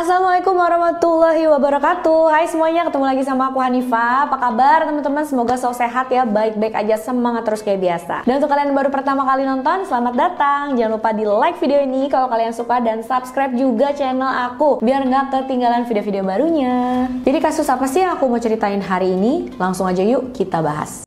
Assalamualaikum warahmatullahi wabarakatuh. Hai semuanya, ketemu lagi sama aku Hanifah. Apa kabar teman-teman? Semoga selalu sehat ya, baik-baik aja, semangat terus kayak biasa. Dan untuk kalian yang baru pertama kali nonton, selamat datang. Jangan lupa di like video ini kalau kalian suka dan subscribe juga channel aku biar nggak ketinggalan video-video barunya. Jadi kasus apa sih yang aku mau ceritain hari ini? Langsung aja yuk kita bahas.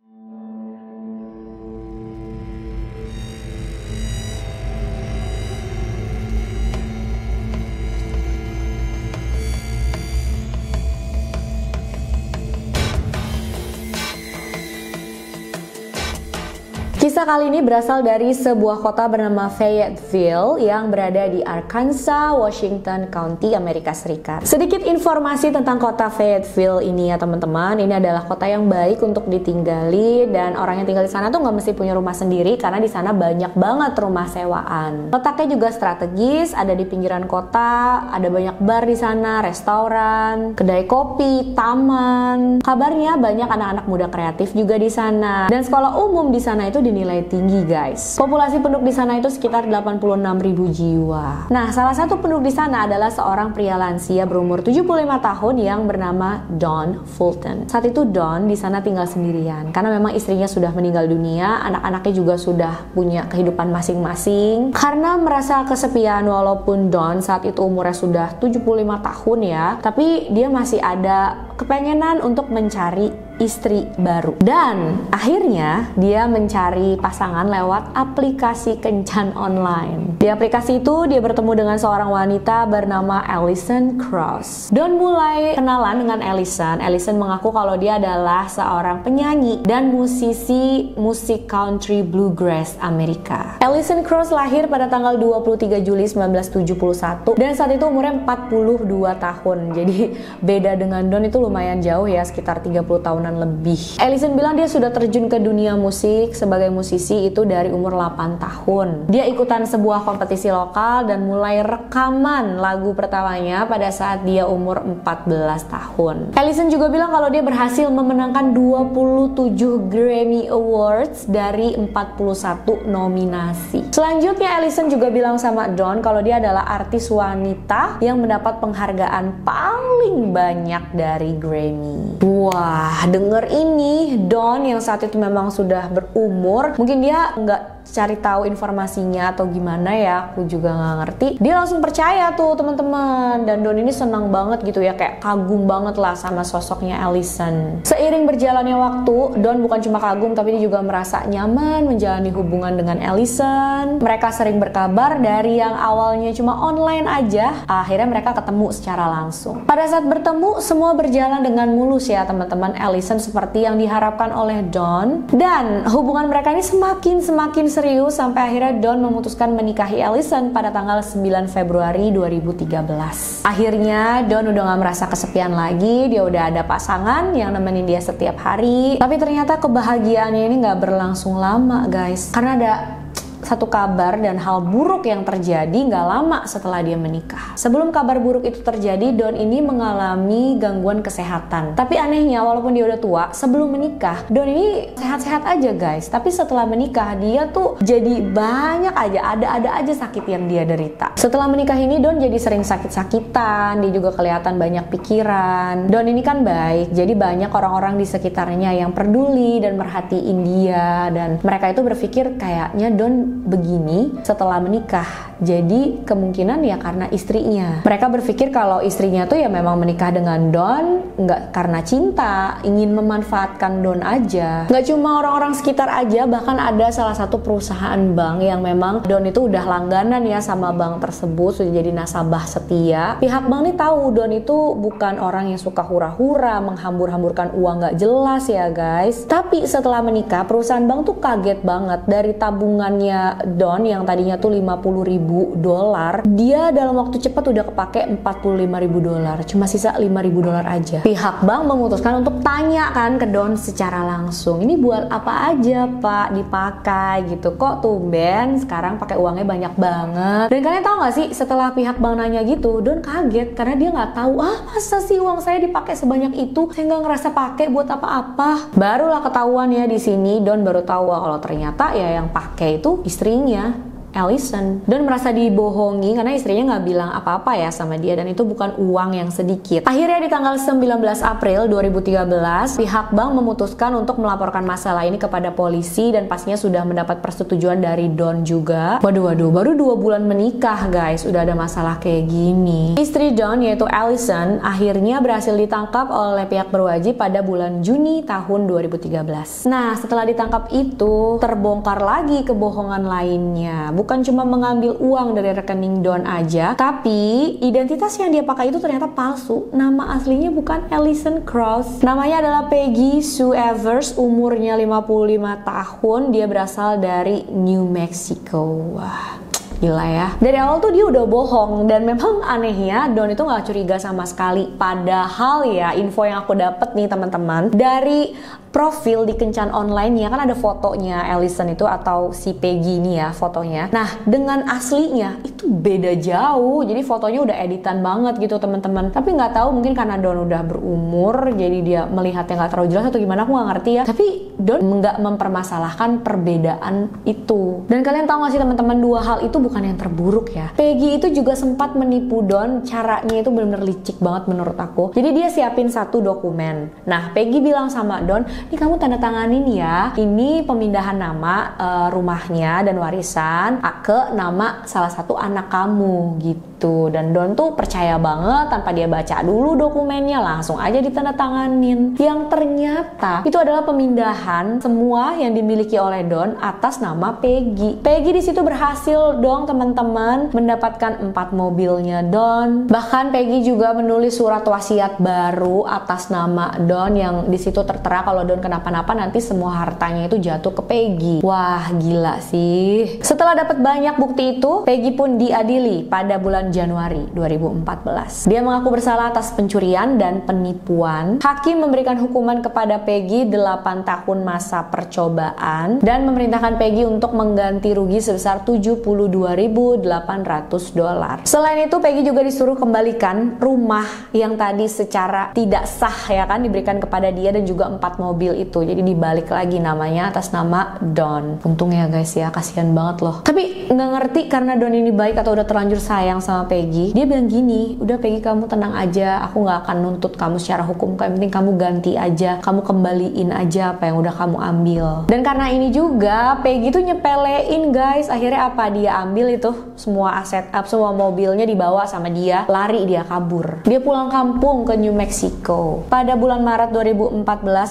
Kisah kali ini berasal dari sebuah kota bernama Fayetteville yang berada di Arkansas, Washington County, Amerika Serikat. Sedikit informasi tentang kota Fayetteville ini ya teman-teman. Ini adalah kota yang baik untuk ditinggali dan orang yang tinggal di sana tuh nggak mesti punya rumah sendiri karena di sana banyak banget rumah sewaan. Letaknya juga strategis, ada di pinggiran kota, ada banyak bar di sana, restoran, kedai kopi, taman. Kabarnya banyak anak-anak muda kreatif juga di sana. Dan sekolah umum di sana itu dinilai tinggi guys. Populasi penduduk di sana itu sekitar 86.000 jiwa. Nah, salah satu penduduk di sana adalah seorang pria lansia berumur 75 tahun yang bernama Don Fulton. Saat itu Don di sana tinggal sendirian karena memang istrinya sudah meninggal dunia, anak-anaknya juga sudah punya kehidupan masing-masing. Karena merasa kesepian walaupun Don saat itu umurnya sudah 75 tahun ya, tapi dia masih ada kepengenan untuk mencari istri baru. Dan akhirnya dia mencari pasangan lewat aplikasi kencan online. Di aplikasi itu dia bertemu dengan seorang wanita bernama Alison Krauss. Don mulai kenalan dengan Alison. Alison mengaku kalau dia adalah seorang penyanyi dan musisi musik country bluegrass Amerika. Alison Krauss lahir pada tanggal 23 Juli 1971 dan saat itu umurnya 42 tahun. Jadi beda dengan Don itu lumayan jauh ya, sekitar 30 tahunan lebih. Alison bilang dia sudah terjun ke dunia musik sebagai musisi itu dari umur 8 tahun. Dia ikutan sebuah kompetisi lokal dan mulai rekaman lagu pertamanya pada saat dia umur 14 tahun. Alison juga bilang kalau dia berhasil memenangkan 27 Grammy Awards dari 41 nominasi. Selanjutnya Alison juga bilang sama Don kalau dia adalah artis wanita yang mendapat penghargaan paling banyak dari Grammy. Wah, denger ini, Don yang saat itu memang sudah berumur, mungkin dia nggak cari tahu informasinya atau gimana ya, aku juga nggak ngerti. Dia langsung percaya tuh teman-teman, dan Don ini senang banget gitu ya, kayak kagum banget lah sama sosoknya Alison. Seiring berjalannya waktu, Don bukan cuma kagum tapi dia juga merasa nyaman menjalani hubungan dengan Alison. Mereka sering berkabar dari yang awalnya cuma online aja, akhirnya mereka ketemu secara langsung. Pada saat bertemu, semua berjalan dengan mulus ya teman-teman. Alison seperti yang diharapkan oleh Don, dan hubungan mereka ini semakin serius sampai akhirnya Don memutuskan menikahi Alison pada tanggal 9 Februari 2013. Akhirnya Don udah gak merasa kesepian lagi, dia udah ada pasangan yang nemenin dia setiap hari. Tapi ternyata kebahagiaannya ini gak berlangsung lama guys, karena ada satu kabar dan hal buruk yang terjadi nggak lama setelah dia menikah. Sebelum kabar buruk itu terjadi, Don ini mengalami gangguan kesehatan. Tapi anehnya, walaupun dia udah tua, sebelum menikah, Don ini sehat-sehat aja guys. Tapi setelah menikah, dia tuh jadi banyak aja, ada aja sakit yang dia derita. Setelah menikah ini, Don jadi sering sakit-sakitan, dia juga kelihatan banyak pikiran. Don ini kan baik, jadi banyak orang-orang di sekitarnya yang peduli dan merhatiin dia. Dan mereka itu berpikir kayaknya Don begini setelah menikah, jadi kemungkinan ya karena istrinya. Mereka berpikir kalau istrinya tuh ya memang menikah dengan Don nggak karena cinta, ingin memanfaatkan Don aja. Nggak cuma orang-orang sekitar aja, bahkan ada salah satu perusahaan bank yang memang Don itu udah langganan ya sama bank tersebut, sudah jadi nasabah setia. Pihak bank nih tahu Don itu bukan orang yang suka hura-hura, menghambur-hamburkan uang nggak jelas ya guys. Tapi setelah menikah, perusahaan bank tuh kaget banget, dari tabungannya Don yang tadinya tuh $50.000, dia dalam waktu cepat udah kepake $45.000, cuma sisa $5.000 aja. Pihak bank memutuskan untuk tanya kan ke Don secara langsung, ini buat apa aja pak dipakai gitu, kok tumben sekarang pakai uangnya banyak banget. Dan kalian tahu nggak sih, setelah pihak bank nanya gitu, Don kaget karena dia nggak tahu, masa sih uang saya dipakai sebanyak itu, saya nggak ngerasa pakai buat apa-apa. Barulah ketahuan ya di sini, Don baru tahu kalau ternyata ya yang pakai itu istrinya. Allison. Don merasa dibohongi karena istrinya nggak bilang apa-apa ya sama dia, dan itu bukan uang yang sedikit. Akhirnya di tanggal 19 April 2013, pihak bank memutuskan untuk melaporkan masalah ini kepada polisi dan pastinya sudah mendapat persetujuan dari Don juga. Waduh, baru 2 bulan menikah guys, udah ada masalah kayak gini. Istri Don yaitu Allison akhirnya berhasil ditangkap oleh pihak berwajib pada bulan Juni tahun 2013. Nah, setelah ditangkap itu terbongkar lagi kebohongan lainnya. Bukan cuma mengambil uang dari rekening Don aja, tapi identitas yang dia pakai itu ternyata palsu. Nama aslinya bukan Allison Krauss. Namanya adalah Peggy Sue Evers, umurnya 55 tahun. Dia berasal dari New Mexico. Wah, gila ya. Dari awal tuh dia udah bohong, dan memang anehnya Don itu gak curiga sama sekali. Padahal ya, info yang aku dapet nih teman-teman, dari profil di kencan online-nya kan ada fotonya Allison itu atau si Peggy ini ya fotonya. Nah, dengan aslinya itu beda jauh. Jadi fotonya udah editan banget gitu teman-teman. Tapi nggak tahu, mungkin karena Don udah berumur jadi dia melihatnya nggak terlalu jelas atau gimana, aku nggak ngerti ya. Tapi Don nggak mempermasalahkan perbedaan itu. Dan kalian tahu nggak sih teman-teman, 2 hal itu bukan yang terburuk ya. Peggy itu juga sempat menipu Don. Caranya itu benar-benar licik banget menurut aku. Jadi dia siapin 1 dokumen. Nah, Peggy bilang sama Don, ini kamu tanda tanganin ya, ini pemindahan nama rumahnya dan warisan ke nama salah satu anak kamu gitu. Dan Don tuh percaya banget, tanpa dia baca dulu dokumennya langsung aja ditanda tanganin. Yang ternyata itu adalah pemindahan semua yang dimiliki oleh Don atas nama Peggy. Peggy di situ berhasil dong teman-teman mendapatkan 4 mobilnya Don. Bahkan Peggy juga menulis surat wasiat baru atas nama Don yang di situ tertera kalau Don kenapa-napa nanti semua hartanya itu jatuh ke Peggy. Wah, gila sih. Setelah dapat banyak bukti itu, Peggy pun diadili pada bulan Januari 2014. Dia mengaku bersalah atas pencurian dan penipuan. Hakim memberikan hukuman kepada Peggy 8 tahun masa percobaan dan memerintahkan Peggy untuk mengganti rugi sebesar $72.800. Selain itu, Peggy juga disuruh kembalikan rumah yang tadi secara tidak sah ya kan diberikan kepada dia, dan juga 4 mobil itu. Jadi dibalik lagi namanya atas nama Don. Untung ya guys ya, kasihan banget loh. Tapi nggak ngerti karena Don ini baik atau udah terlanjur sayang sama Peggy, dia bilang gini, udah Peggy kamu tenang aja, aku nggak akan nuntut kamu secara hukum, yang penting kamu ganti aja, kamu kembaliin aja apa yang udah kamu ambil. Dan karena ini juga Peggy tuh nyepelein guys. Akhirnya apa, dia ambil itu semua aset, semua mobilnya dibawa sama dia, lari dia kabur. Dia pulang kampung ke New Mexico. Pada bulan Maret 2014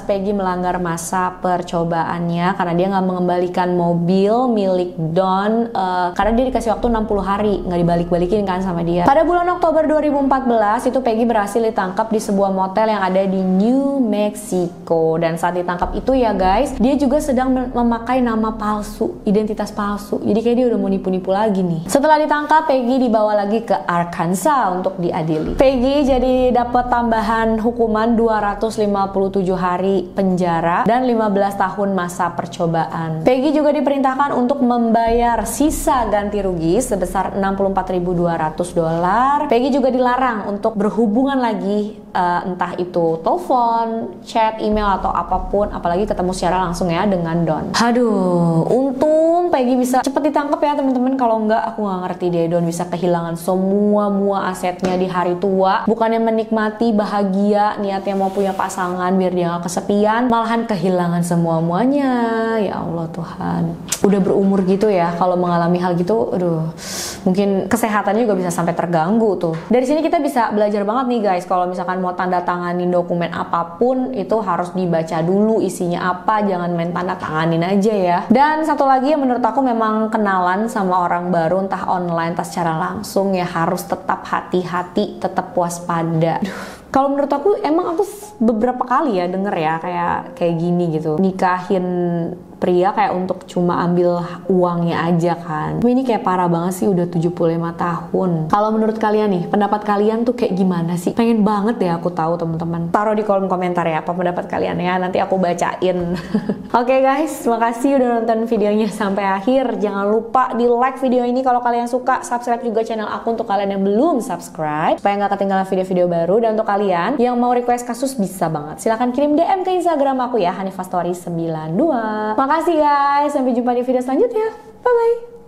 Peggy melanggar masa percobaannya karena dia nggak mengembalikan mobil milik Don karena dia dikasih waktu 60 hari nggak dibalik-balikin kan sama dia. Pada bulan Oktober 2014 itu Peggy berhasil ditangkap di sebuah motel yang ada di New Mexico, dan saat ditangkap itu ya guys, dia juga sedang memakai nama palsu, identitas palsu. Jadi kayak dia udah mau nipu-nipu lagi nih. Setelah ditangkap, Peggy dibawa lagi ke Arkansas untuk diadili. Peggy jadi dapat tambahan hukuman 257 hari penjara dan 15 tahun masa percobaan. Peggy juga diperintahkan untuk membayar sisa ganti rugi sebesar $64.200. Peggy juga dilarang untuk berhubungan lagi, entah itu telepon, chat, email atau apapun, apalagi ketemu secara langsung ya dengan Don. Aduh, untung Peggy bisa cepet ditangkap ya teman-teman. Kalau enggak, aku nggak ngerti deh Don bisa kehilangan semua asetnya di hari tua. Bukannya menikmati bahagia, niatnya mau punya pasangan biar dia nggak kesepian, malahan kehilangan semuanya. Ya Allah Tuhan, udah berumur gitu ya, kalau mengalami hal gitu, aduh, mungkin kesehatannya juga bisa sampai terganggu tuh. Dari sini kita bisa belajar banget nih guys, kalau misalkan mau tanda tanganin dokumen apapun itu harus dibaca dulu isinya apa, jangan main tanda tanganin aja ya. Dan satu lagi yang menurut aku memang kenalan sama orang baru entah online entah secara langsung ya, harus tetap hati-hati, tetap waspada. Kalau menurut aku, emang aku beberapa kali ya denger ya kayak gini gitu, nikahin pria kayak untuk cuma ambil uangnya aja kan. Ini kayak parah banget sih, udah 75 tahun. Kalau menurut kalian nih, pendapat kalian tuh kayak gimana sih? Pengen banget deh aku tahu teman-teman. Taruh di kolom komentar ya apa pendapat kalian ya, nanti aku bacain. Oke guys, makasih udah nonton videonya sampai akhir. Jangan lupa di like video ini kalau kalian suka, subscribe juga channel aku untuk kalian yang belum subscribe supaya nggak ketinggalan video-video baru. Dan untuk kalian yang mau request kasus bisa banget, silahkan kirim DM ke Instagram aku ya, Hanifastory92. Makasih guys, sampai jumpa di video selanjutnya. Bye bye.